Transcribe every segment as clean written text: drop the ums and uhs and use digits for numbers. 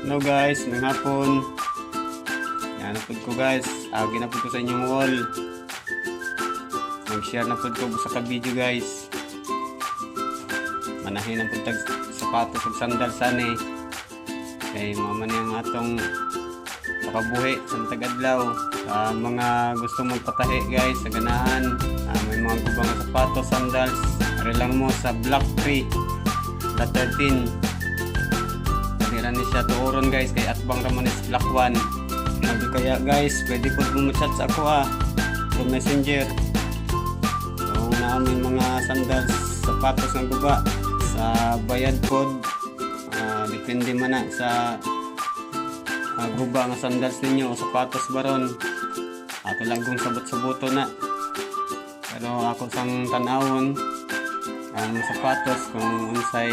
Hello guys, ng hapon. Yan na po ko guys. Agi na po ko sa inyong wall. Mag-share na po ko sa ka-video guys. Manahin na po tag sapatos ug sandal sani. Kay mama niyang atong pakabuhi sa tagadlaw. Sa mga gusto mong patahi guys, sa ganahan. May mga gubang sapatos, sandals. Ari lang mo sa Block 3. The 13. Ni siya tuoron guys kay Atbang Ramones Black 1. Sabi kaya guys, pwede po bumchat sa ako sa messenger. So namin mga sandals, sapatos ng guba sa bayad code. Depende man na sa guba nga sandals ninyo o sapatos baron. Ato lang kung sabot-saboto na. Pero ako sang tanawon ang sapatos kung unsay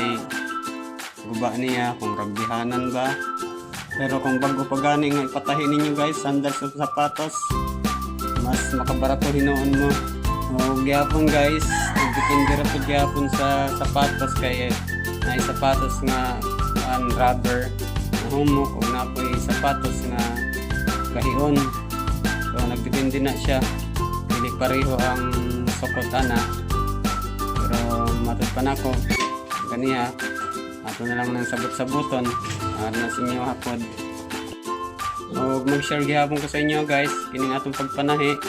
guba niya, kung ragbihanan ba. Pero kung bago pa gani nga ipatahi ninyo guys, sandals at sapatos, mas makabarato hinoon mo. O gyapon guys, depende ra pud gyapon sa sapatos kay na sapatos nga rubber na humok o napoy sapatos nga kahion. So nagdepende na siya. Dili pareho ang sukot ana. Pero matod pa nako ganiya. Ato na lang ng sabot-sabuton na sa inyo hapod. O mag-share gihapon ko sa inyo guys kining atong pagpanahi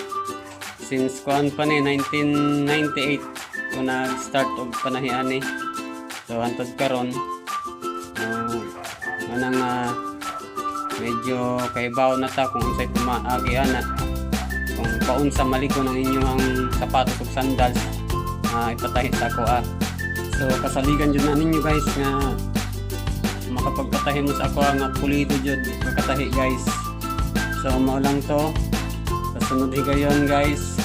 since kuan pa ni 1998 ko nag-start og panahi ani. So hantod karon manang medyo kaibaw na ta kung unsay pumaagi ana, kung paunsa maliko ng inyong sapatos ug sandals ipatahi sa ako So kasaligan dyan na ninyo guys nga makapagpatahi mo sa ako nga pulido dyan makatahi guys. So mao lang to sa sunod higayon guys.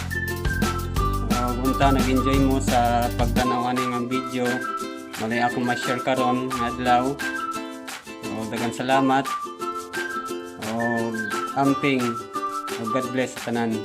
Unta nag-enjoy mo sa pagtanaw ani nga video. Malay ako ma-share karon nga adlaw. So daghang salamat. Amping. God bless sa tanan.